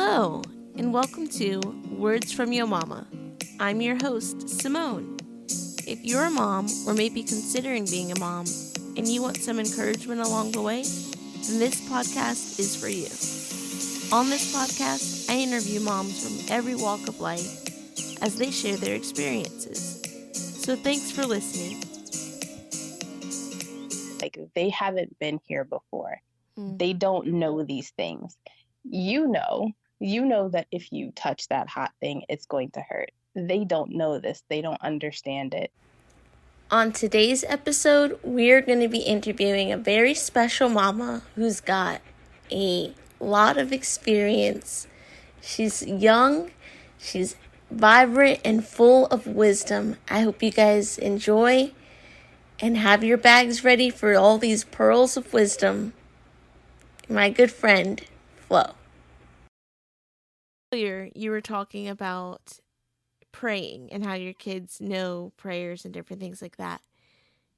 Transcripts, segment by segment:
Hello, and welcome to Words from Yo Mama. I'm your host, Simone. If you're a mom or maybe considering being a mom and you want some encouragement along the way, then this podcast is for you. On this podcast, I interview moms from every walk of life as they share their experiences. So thanks for listening. Like, they haven't been here before. Mm. They don't know these things. You know that if you touch that hot thing, it's going to hurt. They don't know this. They don't understand it. On today's episode, we're going to be interviewing a very special mama who's got a lot of experience. She's young, she's vibrant and full of wisdom. I hope you guys enjoy and have your bags ready for all these pearls of wisdom. My good friend, Flo. Earlier, you were talking about praying and how your kids know prayers and different things like that.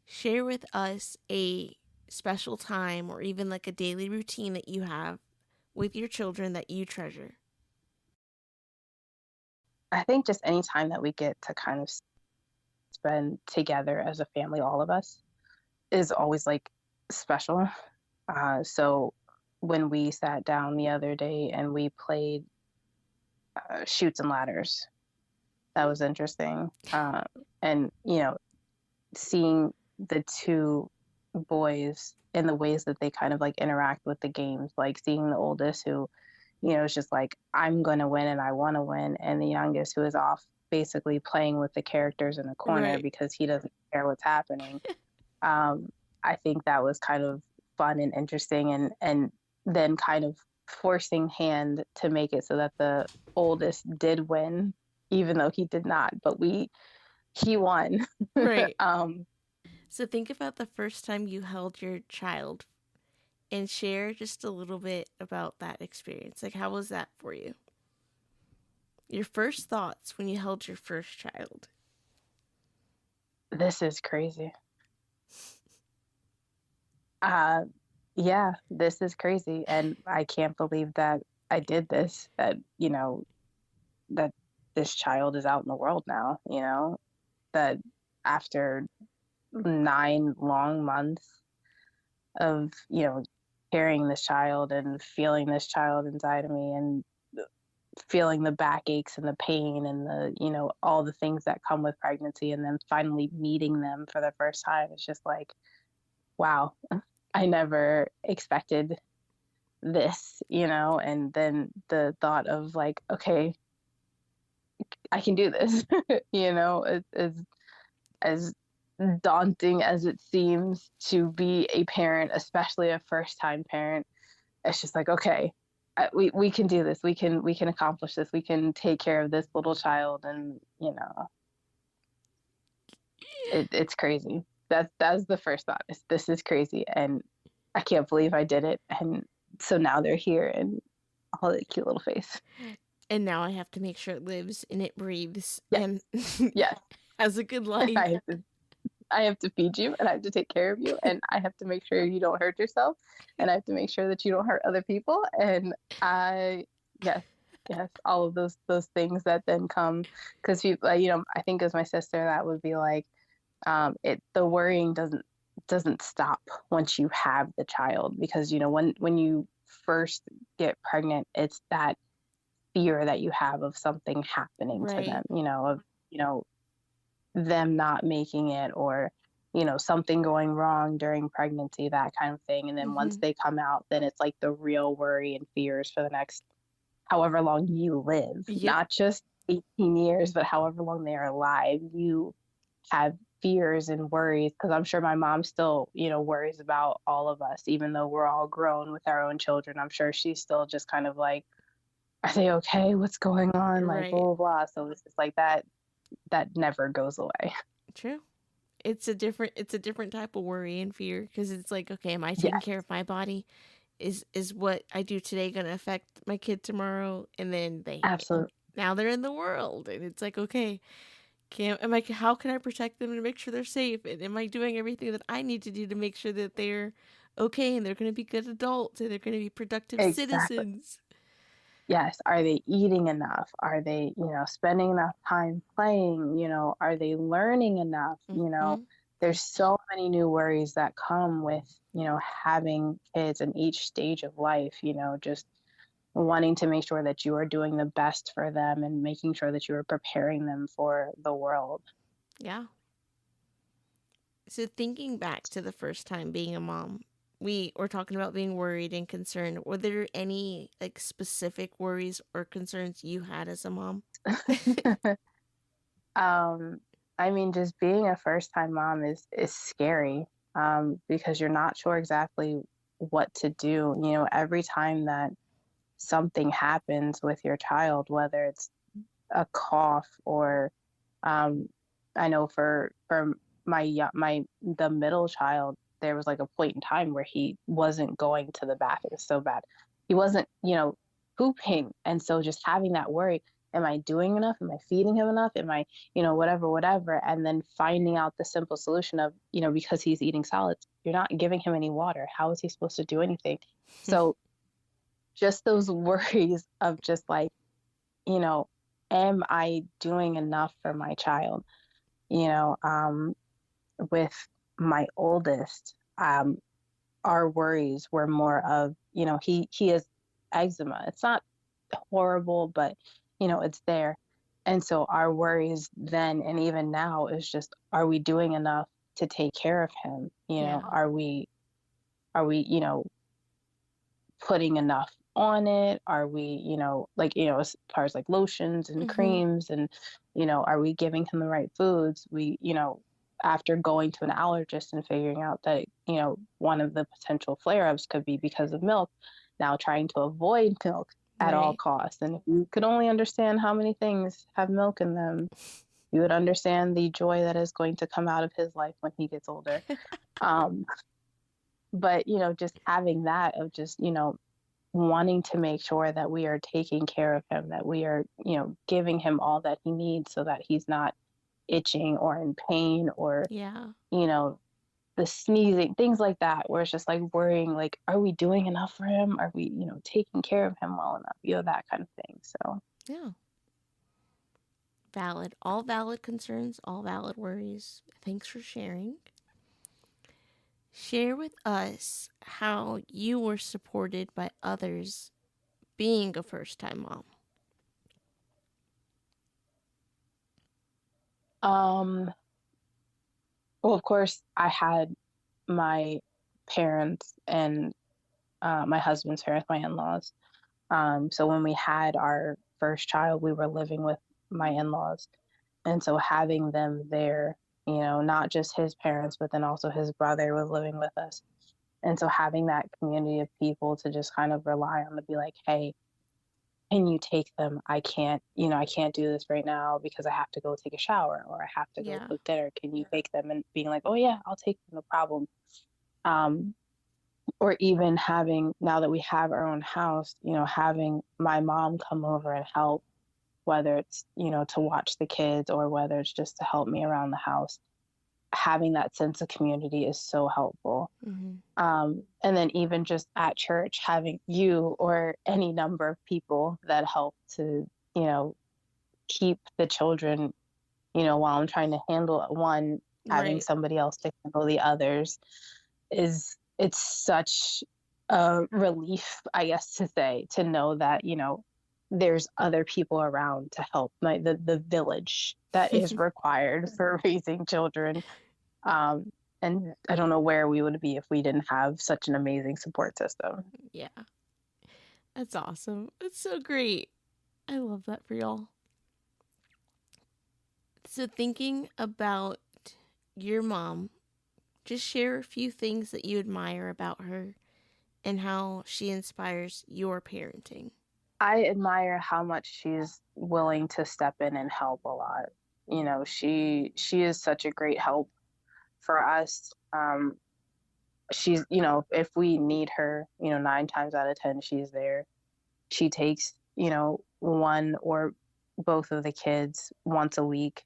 Share with us a special time or even like a daily routine that you have with your children that you treasure. I think just any time that we get to kind of spend together as a family, all of us, is always like special. So when we sat down the other day and we played Chutes and Ladders, that was interesting. And, seeing the two boys in the ways that they kind of like interact with the games, like seeing the oldest who, is just like, I'm going to win and I want to win. And the youngest who is off basically playing with the characters in the corner Right. because he doesn't care what's happening. I think that was kind of fun and interesting, and then kind of forcing hand to make it so that the oldest did win, even though he did not, but he won. Right. So think about the first time you held your child and share just a little bit about that experience. Like, how was that for you? Your first thoughts when you held your first child. This is crazy. Yeah, this is crazy. And I can't believe that I did this, that this child is out in the world now, that after 9 long months of, carrying this child and feeling this child inside of me and feeling the backaches and the pain and the, all the things that come with pregnancy, and then finally meeting them for the first time. It's just like, wow, I never expected this, and then the thought of like, okay, I can do this, as daunting as it seems to be a parent, especially a first-time parent. It's just like, okay, we can do this. We can accomplish this. We can take care of this little child, and it's crazy. That's the first thought. This is crazy, and I can't believe I did it. And so now they're here, and all that cute little face. And now I have to make sure it lives and it breathes Yes, and yes. has a good life. I have to feed you, and I have to take care of you, and I have to make sure you don't hurt yourself, and I have to make sure that you don't hurt other people. And yes, all of those things that then come, because people, I think as my sister, that would be like, the worrying doesn't stop once you have the child, because when you first get pregnant, it's that fear that you have of something happening to them, of them not making it, or something going wrong during pregnancy, that kind of thing. And then once they come out, then it's like the real worry and fears for the next however long you live. Yep. Not just 18 years, but however long they are alive, you have fears and worries, because I'm sure my mom still worries about all of us, even though we're all grown with our own children. I'm sure she's still just kind of like, are they okay, what's going on, like, Right. blah blah blah. So it's just like that never goes away. True. It's a different type of worry and fear, because it's like, okay, am I taking care of my body? Is what I do today going to affect my kid tomorrow? And then Absolutely. now they're in the world, and it's like, okay, how can I protect them and make sure they're safe? And am I doing everything that I need to do to make sure that they're okay and they're going to be good adults and they're going to be productive Exactly. citizens? yes, are they eating enough? Are they, spending enough time playing? Are they learning enough? Mm-hmm. There's so many new worries that come with, having kids in each stage of life, just wanting to make sure that you are doing the best for them and making sure that you are preparing them for the world. Yeah. So thinking back to the first time being a mom, we were talking about being worried and concerned. Were there any like specific worries or concerns you had as a mom? Um, I mean, just being a first time mom is scary, because you're not sure exactly what to do. Every time that something happens with your child, whether it's a cough or, um, I know for my the middle child, there was like a point in time where he wasn't going to the bath. It was so bad. He wasn't, pooping, and so just having that worry. Am I doing enough? Am I feeding him enough? Am I, whatever, whatever. And then finding out the simple solution of, because he's eating solids, you're not giving him any water. How is he supposed to do anything? So just those worries of just like, you know, am I doing enough for my child? You know, um, with my oldest, our worries were more of, he has eczema. It's not horrible, but it's there. And so our worries then and even now is just, are we doing enough to take care of him? Yeah. Are we, putting enough on it? Are we, like, as far as like lotions and Mm-hmm. creams and, are we giving him the right foods? After going to an allergist and figuring out that, one of the potential flare ups could be because of milk, now trying to avoid milk at all Right. costs. And if you could only understand how many things have milk in them, you would understand the joy that is going to come out of his life when he gets older. Um, but, just having that of just, wanting to make sure that we are taking care of him, that we are, giving him all that he needs so that he's not itching or in pain or, Yeah. you know, the sneezing, things like that, where it's just like worrying, like, are we doing enough for him? Are we, taking care of him well enough? That kind of thing. So, Yeah. Valid. All valid concerns, all valid worries. Thanks for sharing. Share with us how you were supported by others being a first time mom. um, well, of course, I had my parents and my husband's parents, my in-laws. So when we had our first child, we were living with my in-laws. And so having them there, not just his parents, but then also his brother was living with us. And so having that community of people to just kind of rely on to be like, hey, can you take them? I can't do this right now because I have to go take a shower or I have to go Yeah. cook dinner. Can you take them? And being like, oh yeah, I'll take them, no problem. Um, or even having, now that we have our own house, having my mom come over and help, whether it's, to watch the kids or whether it's just to help me around the house. Having that sense of community is so helpful. Mm-hmm. And then even just at church, having you or any number of people that help to, you know, keep the children, while I'm trying to handle one, having Right. somebody else to handle the others it's such a relief, I guess, to say, to know that, there's other people around to help, like the village that is required for raising children. Um, and I don't know where we would be if we didn't have such an amazing support system. Yeah. That's awesome. It's so great. I love that for y'all. So, thinking about your mom, just share a few things that you admire about her and how she inspires your parenting. I admire how much she's willing to step in and help a lot. She is such a great help for us. She's, if we need her, 9 times out of 10, she's there. She takes, one or both of the kids once a week.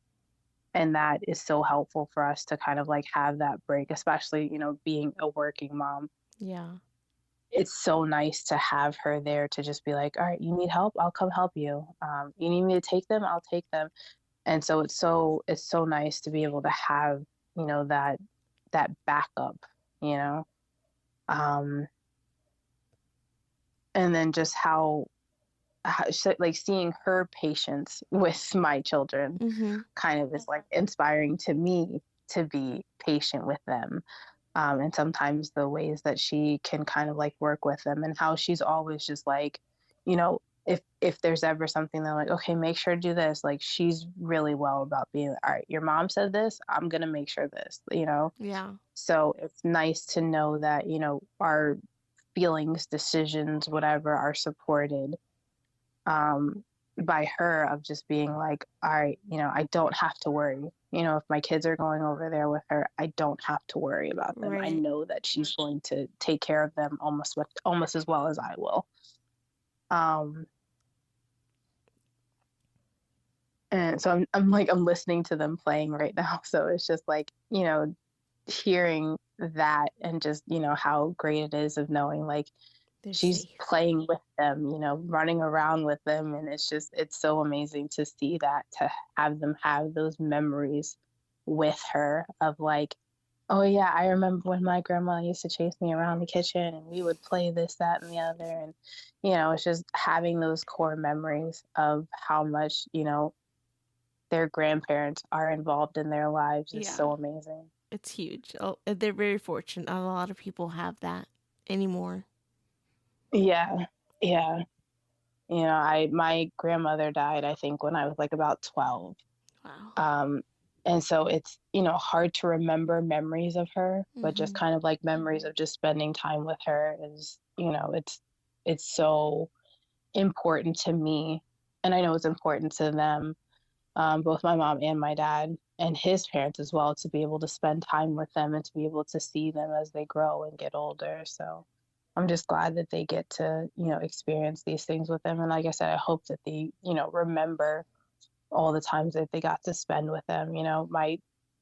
And that is so helpful for us to kind of like have that break, especially, being a working mom. Yeah. it's so nice to have her there to just be like, all right, you need help? I'll come help you. You need me to take them? I'll take them. And so it's so nice to be able to have, that backup, you know. Um, and then just how like seeing her patience with my children Mm-hmm. kind of is like inspiring to me to be patient with them. And sometimes the ways that she can kind of like work with them, and how she's always just like, if there's ever something that like, okay, make sure to do this, like she's really well about being, all right, your mom said this, I'm gonna make sure this. Yeah. So it's nice to know that, our feelings, decisions, whatever, are supported, um, by her, of just being like, all right, I don't have to worry. If my kids are going over there with her, I don't have to worry about them. I Right. know that she's going to take care of them almost as well as I will. Um, and so I'm listening to them playing right now. So it's just like, hearing that, and just, how great it is of knowing like They're she's safe. playing with them, running around with them. And it's so amazing to see that, to have them have those memories with her of like, oh yeah, I remember when my grandma used to chase me around the kitchen and we would play this, that, and the other. And, it's just having those core memories of how much, their grandparents are involved in their lives is Yeah. so amazing. It's huge. Oh, they're very fortunate. Not a lot of people have that anymore. Yeah. Yeah. My grandmother died, I think, when I was like about 12. Wow. Um, and so it's, hard to remember memories of her, but just Mm-hmm. kind of like memories of just spending time with her is, it's so important to me. And I know it's important to them, both my mom and my dad and his parents as well, to be able to spend time with them and to be able to see them as they grow and get older. So I'm just glad that they get to, experience these things with them. And like I said, I hope that they, remember all the times that they got to spend with them.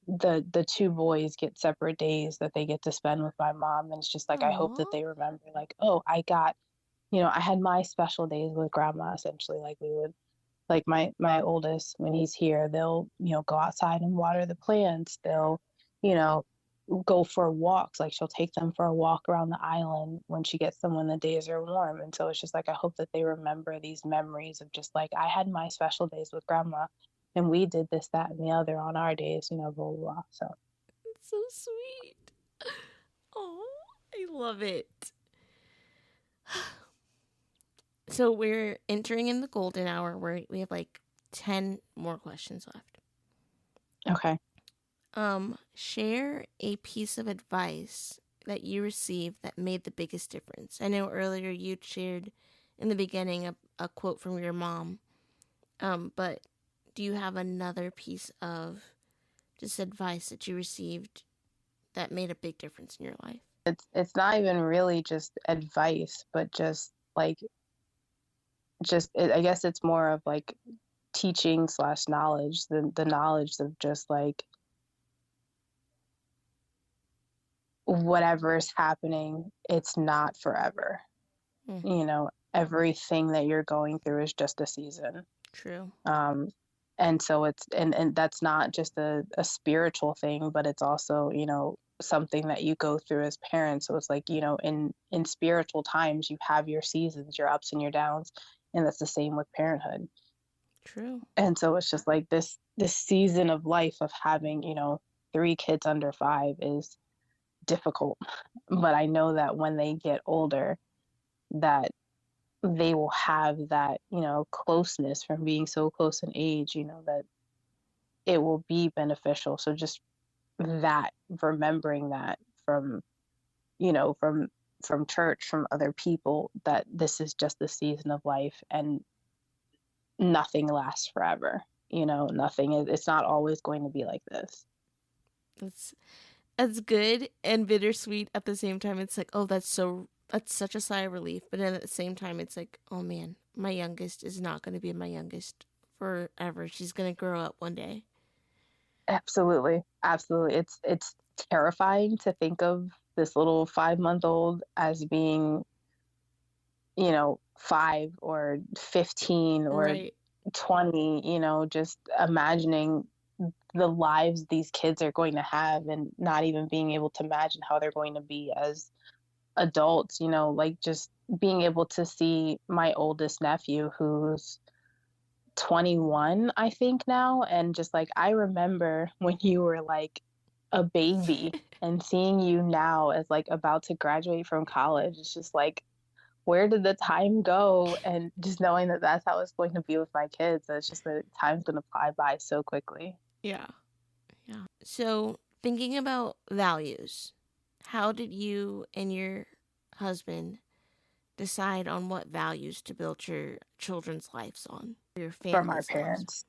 The two boys get separate days that they get to spend with my mom. And it's just like, I hope that Aw. they remember like, oh, I had my special days with grandma. Essentially, like we would, like my oldest, when he's here, they'll, go outside and water the plants. They'll, you know go for walks. Like she'll take them for a walk around the island when she gets them, when the days are warm. And so it's just like, I hope that they remember these memories of just like, I had my special days with grandma and we did this, that, and the other on our days, blah blah blah. So It's so sweet. Oh, I love it. So we're entering in the golden hour where we have like 10 more questions left. okay. Share a piece of advice that you received that made the biggest difference. I know earlier you shared in the beginning a quote from your mom. But do you have another piece of just advice that you received that made a big difference in your life? It's not even really just advice, but just like, I guess it's more of like teaching slash knowledge, the knowledge of just like, whatever is happening, it's not forever. Mm, Everything that you're going through is just a season. true. Um, and so and that's not just a spiritual thing, but it's also, something that you go through as parents. So it's like, in spiritual times, you have your seasons, your ups and your downs, and that's the same with parenthood. True. And so it's just like this season of life of having, three kids under five is difficult. But I know that when they get older, that they will have that, closeness from being so close in age, that it will be beneficial. So just that, remembering that from, you know, from from church, from other people, that this is just the season of life and nothing lasts forever. Nothing is, it's not always going to be like this. That's that's good and bittersweet at the same time. It's like, oh, that's such a sigh of relief. But then at the same time, it's like, oh man, my youngest is not going to be my youngest forever. She's going to grow up one day. Absolutely. Absolutely. It's terrifying to think of this little 5-month old as being 5 or 15 or Right. 20, just imagining the lives these kids are going to have and not even being able to imagine how they're going to be as adults, like just being able to see my oldest nephew who's 21, I think now, and just like I remember when you were like a baby and seeing you now as like about to graduate from college. It's just like where did the time go? And just knowing that that's how it's going to be with my kids, it's just that time's going to fly by so quickly. Yeah. Yeah. So, thinking about values, how did you and your husband decide on what values to build your children's lives on, your From our family's lives? parents.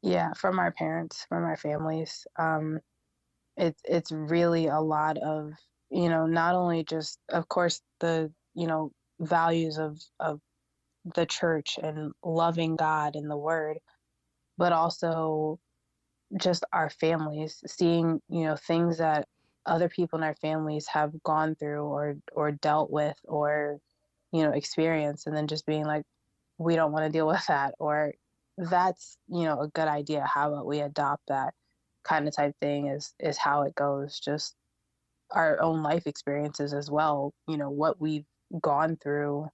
Yeah, from our parents, from our families. It's really a lot of, not only just, of course, the, values of the church and loving God and the word, but also just our families, seeing, things that other people in our families have gone through or dealt with or, experienced, and then just being like, we don't want to deal with that, or that's, a good idea. How about we adopt that kind of type thing is how it goes. Just our own life experiences as well, what we've gone through,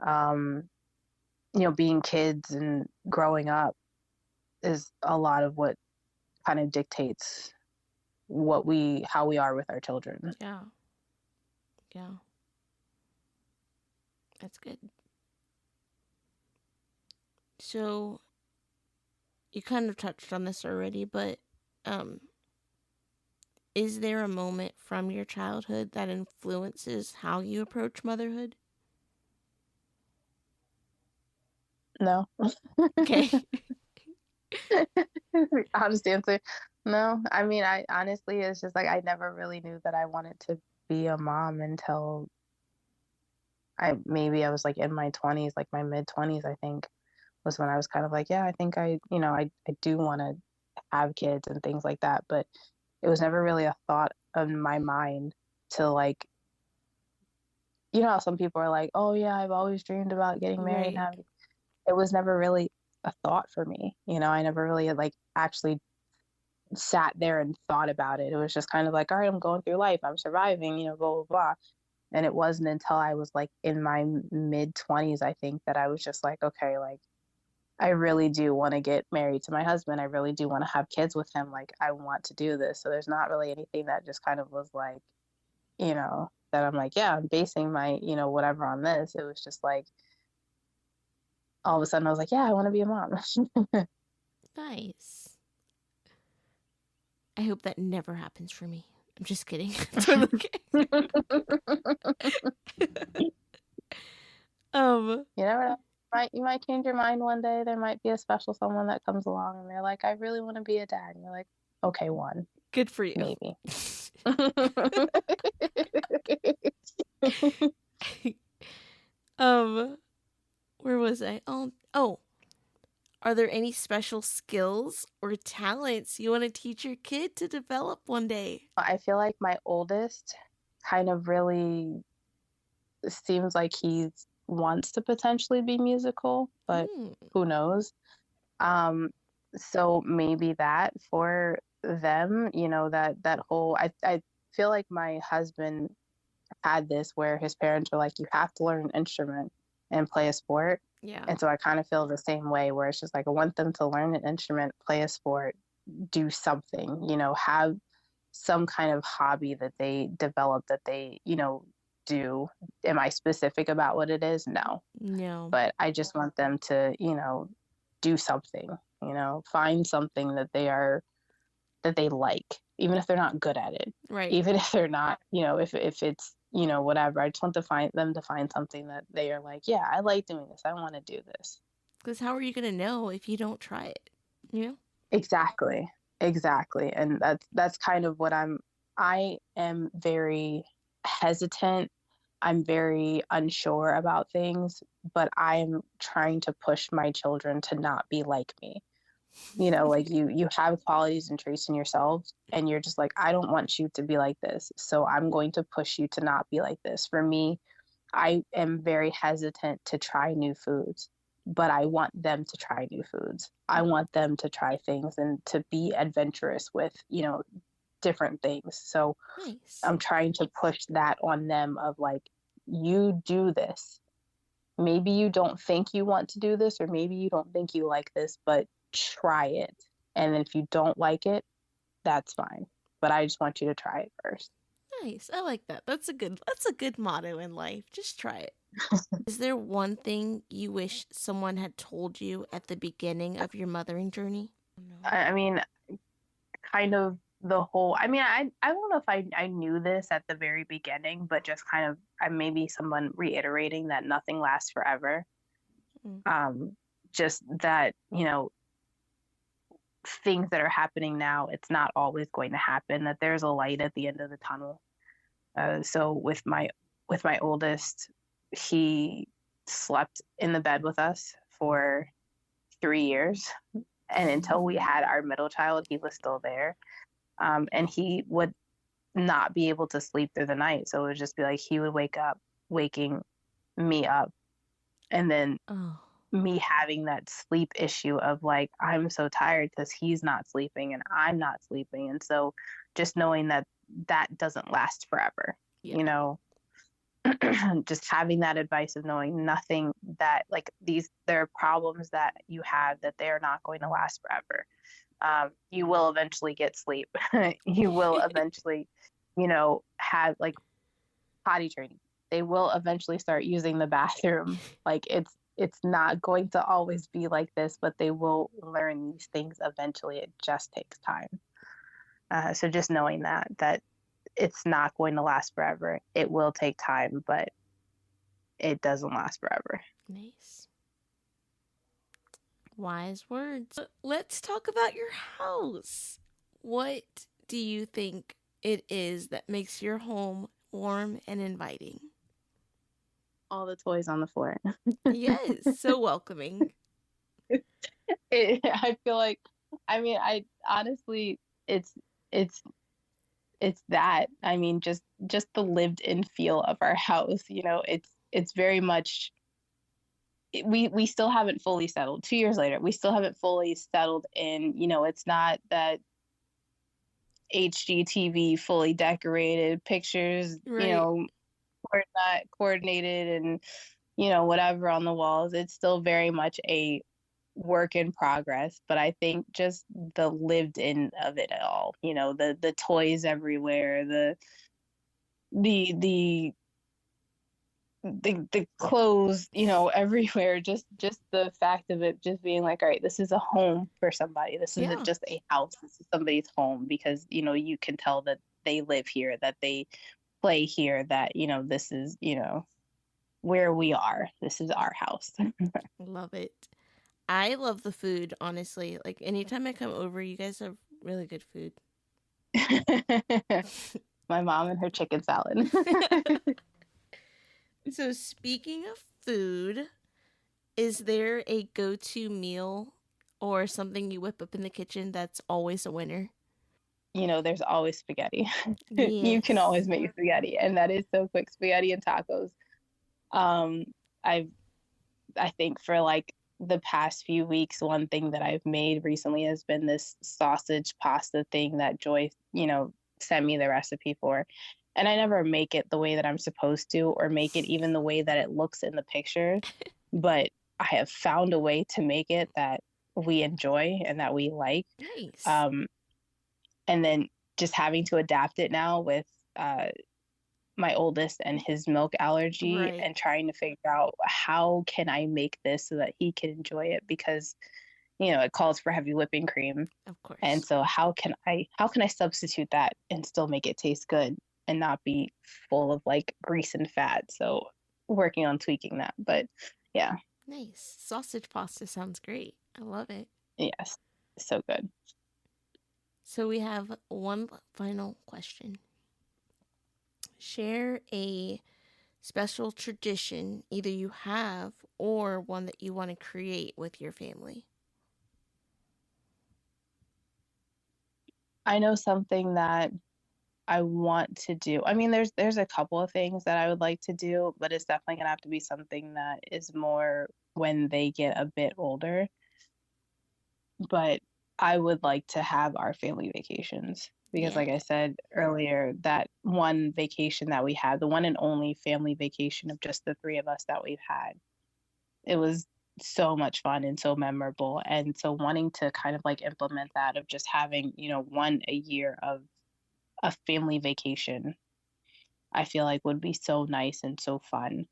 um, being kids and growing up is a lot of what kind of dictates how we are with our children. Yeah. Yeah. That's good. So, you kind of touched on this already, but um is there a moment from your childhood that influences how you approach motherhood? No. Okay. Honest answer. No. I mean, I honestly, it's just like I never really knew that I wanted to be a mom until I was like in my 20s, like my mid 20s, I think was when I was kind of like, yeah, I think I do want to have kids and things like that. But it was never really a thought in my mind to like, how some people are like, oh yeah, I've always dreamed about getting married and Right. having. It was never really a thought for me. I never really like actually sat there and thought about it. It was just kind of like, all right, I'm going through life, I'm surviving, blah blah blah. And it wasn't until I was like in my mid 20s, I think, that I was just like, okay, like I really do want to get married to my husband. I really do want to have kids with him. Like I want to do this. So there's not really anything that just kind of was like, that I'm like, yeah, I'm basing my, whatever on this. It was just like all of a sudden I was like, yeah, I want to be a mom. Nice. I hope that never happens for me. I'm just kidding. Totally kidding. um You never know. You might change your mind one day. There might be a special someone that comes along and they're like, I really want to be a dad. And you're like, okay, one, Good for you. maybe. um where was I? Oh, are there any special skills or talents you want to teach your kid to develop one day? I feel like my oldest kind of really seems like he wants to potentially be musical, but Hmm. who knows? Um, so maybe that for them, that whole I feel like my husband had this where his parents were like, you have to learn an instrument and play a sport. Yeah. And so I kind of feel the same way where it's just like I want them to learn an instrument, play a sport, do something, have some kind of hobby that they develop that they, do. Am I specific about what it is? No. No. But I just want them to, do something, find something that they like, even if they're not good at it, Right. even if they're not, if it's, whatever. I just want to find them to find something that they are like, yeah, I like doing this. I want to do this. Because how are you going to know if you don't try it? You know? Exactly. Exactly. And that's kind of what I am very hesitant. I'm very unsure about things, but I'm trying to push my children to not be like me. Like you have qualities and traits in yourselves and you're just like, I don't want you to be like this. So I'm going to push you to not be like this. For me, I am very hesitant to try new foods, but I want them to try new foods. I want them to try things and to be adventurous with, different things. So Nice. I'm trying to push that on them of like, you do this. Maybe you don't think you want to do this, or maybe you don't think you like this, but try it. And if you don't like it, that's fine. But I just want you to try it first. Nice. I like that. That's a good motto in life. Just try it. Is there one thing you wish someone had told you at the beginning of your mothering journey? No. I mean, kind of the whole, I don't know if I knew this at the very beginning, but just kind of maybe someone reiterating that nothing lasts forever. Mm. Just that, things that are happening now, it's not always going to happen, that there's a light at the end of the tunnel. So with my oldest, he slept in the bed with us for 3 years. And until we had our middle child, he was still there. And he would not be able to sleep through the night. So it would just be like he would wake up, waking me up, and then Oh, me having that sleep issue of like, I'm so tired because he's not sleeping and I'm not sleeping. And so just knowing that that doesn't last forever, yeah. just having that advice of knowing nothing that like there are problems that you have that they are not going to last forever. You will eventually get sleep. You will eventually, have like potty training. They will eventually start using the bathroom. Like it's not going to always be like this, but they will learn these things eventually. It just takes time. So just knowing that it's not going to last forever. It will take time, but it doesn't last forever. Nice. Wise words. Let's talk about your house. What do you think it is that makes your home warm and inviting? All the toys on the floor. Yes, so welcoming. I feel like, I honestly, it's it's that. Just the lived in feel of our house. It's very much. We still haven't fully settled. 2 years later, we still haven't fully settled in. It's not that HGTV fully decorated pictures. Right. We're not coordinated and whatever on the walls. It's still very much a work in progress, but I think just the lived in of it all, the toys everywhere, the the the clothes, everywhere, just the fact of it just being like, all right, this is a home for somebody. This isn't Yeah. just a house. This is somebody's home because, you can tell that they live here, that they play here, that, this is, where we are. This is our house. Love it. I love the food, honestly. Like anytime I come over, you guys have really good food. My mom and her chicken salad. So, speaking of food, is there a go to meal or something you whip up in the kitchen that's always a winner? There's always spaghetti. You can Yes. always make spaghetti, and that is so quick. Spaghetti and tacos. Um, I've I think for like the past few weeks, one thing that I've made recently has been this sausage pasta thing that Joy, sent me the recipe for. And I never make it the way that I'm supposed to, or make it even the way that it looks in the picture. But I have found a way to make it that we enjoy and that we like. Nice. Um, and then just having to adapt it now with my oldest and his milk allergy, Right. and trying to figure out how can I make this so that he can enjoy it, because it calls for heavy whipping cream. Of And course. so how can I substitute that and still make it taste good and not be full of like grease and fat? So working on tweaking that. But yeah, Nice. Sausage pasta sounds great. I love it. yes, so good. So, we have one final question. Share a special tradition either you have or one that you want to create with your family. I know something that I want to do. I mean, there's a couple of things that I would like to do, but it's definitely gonna have to be something that is more when they get a bit older. But I would like to have our family vacations because, Yeah. like I said earlier, that one vacation that we had, the one and only family vacation of just the three of us that we've had, it was so much fun and so memorable. And so wanting to kind of like implement that of just having, one a year of a family vacation, I feel like would be so nice and so fun.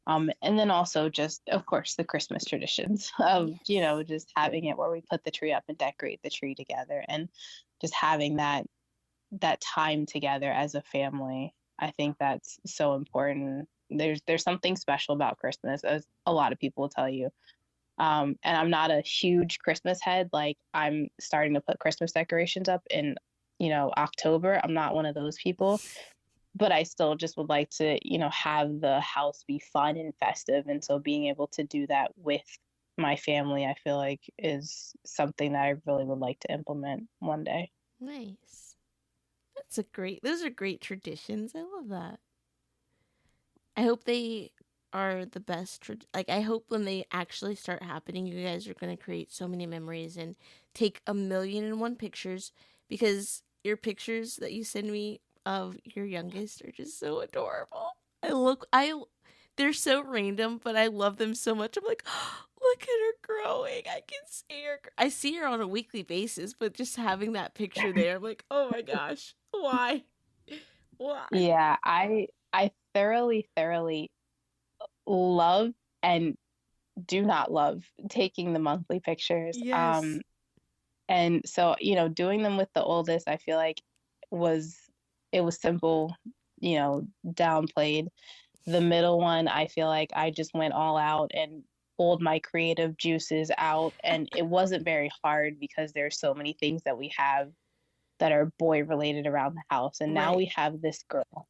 And then also just, of course, the Christmas traditions of, Yes. just having it where we put the tree up and decorate the tree together and just having that time together as a family. I think that's so important. There's something special about Christmas, as a lot of people will tell you. And I'm not a huge Christmas head. Like I'm starting to put Christmas decorations up in, October. I'm not one of those people, but I still just would like to, have the house be fun and festive. And so being able to do that with my family, I feel like is something that I really would like to implement one day. Nice. Those are great traditions. I love that. I hope they are the best. Like, I hope when they actually start happening, you guys are going to create so many memories and take 1,000,001 pictures because your pictures that you send me of your youngest are just so adorable. They're so random, but I love them so much. I'm like, oh, look at her growing. I can see her. I see her on a weekly basis, but just having that picture there, I'm like, oh my gosh, why? Why? Yeah, I thoroughly, thoroughly love and do not love taking the monthly pictures. Yes. And so, doing them with the oldest, I feel like was it was simple, downplayed. The middle one, I feel like I just went all out and pulled my creative juices out, and it wasn't very hard because there's so many things that we have that are boy related around the house. And now Right. we have this girl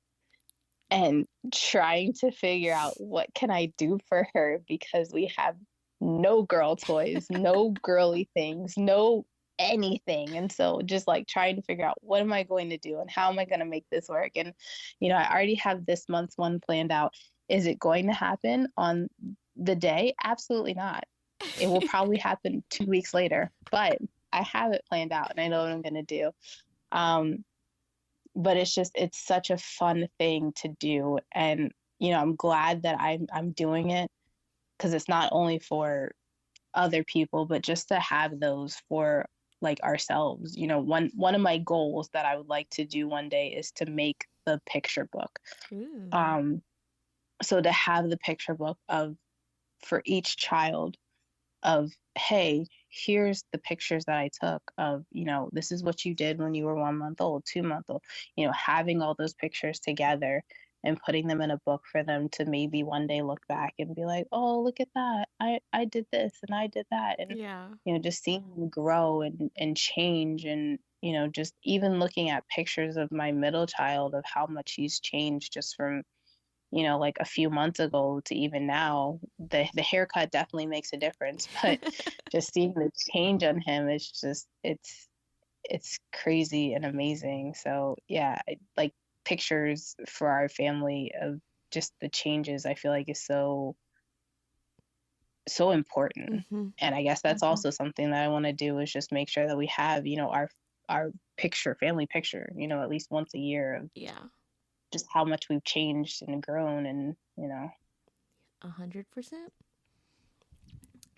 and trying to figure out what can I do for her because we have no girl toys, no girly things, no anything. And so just like trying to figure out what am I going to do and how am I going to make this work? And I already have this month's one planned out. Is it going to happen on the day? Absolutely not. It will probably happen 2 weeks later, but I have it planned out and I know what I'm going to do. Um, but it's such a fun thing to do, and I'm glad that I'm doing it because it's not only for other people but just to have those for like ourselves. One of my goals that I would like to do one day is to make the picture book. Ooh. um so to have the picture book of for each child of, hey, here's the pictures that I took of, this is what you did when you were 1 month old, 2 month old, having all those pictures together and putting them in a book for them to maybe one day look back and be like, oh, look at that. I did this and I did that. And, Yeah. just seeing them grow and change and, just even looking at pictures of my middle child of how much he's changed just from like a few months ago to even now, the haircut definitely makes a difference. But just seeing the change on him is just it's crazy and amazing. So yeah, like pictures for our family of just the changes I feel like is so important. Mm-hmm. And I guess that's also something that I want to do is just make sure that we have, our family picture, at least once a year of Yeah. just how much we've changed and grown and 100%.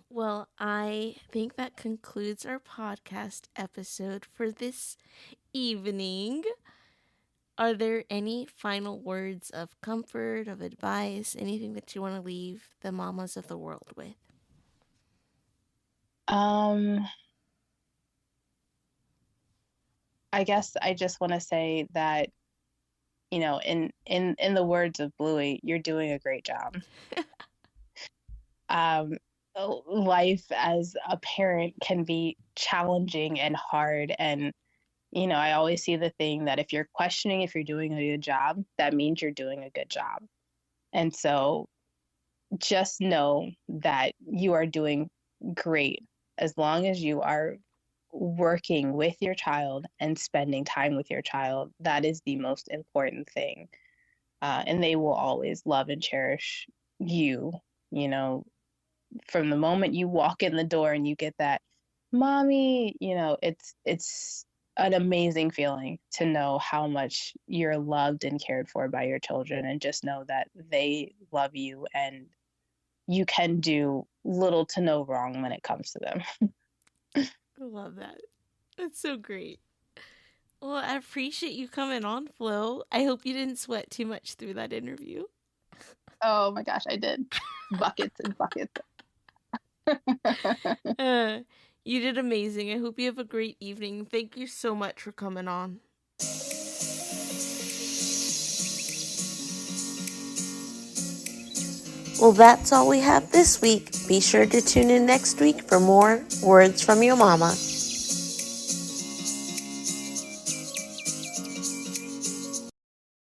Well, I think that concludes our podcast episode for this evening. Are there any final words of comfort, of advice, anything that you want to leave the mamas of the world with? um I guess I just want to say that, in the words of Bluey, you're doing a great job. um Life as a parent can be challenging and hard, and I always see the thing that if you're questioning if you're doing a good job, that means you're doing a good job. And so just know that you are doing great as long as you are working with your child and spending time with your child, that is the most important thing. And they will always love and cherish you, you know, from the moment you walk in the door and you get that mommy, you know, it's an amazing feeling to know how much you're loved and cared for by your children, and just know that they love you and you can do little to no wrong when it comes to them. I love that. That's so great. Well, I appreciate you coming on, Flo. I hope you didn't sweat too much through that interview. Oh my gosh, I did. Buckets and buckets. uh, you did amazing. I hope you have a great evening. Thank you so much for coming on. Well, that's all we have this week. Be sure to tune in next week for more Words from Your Mama.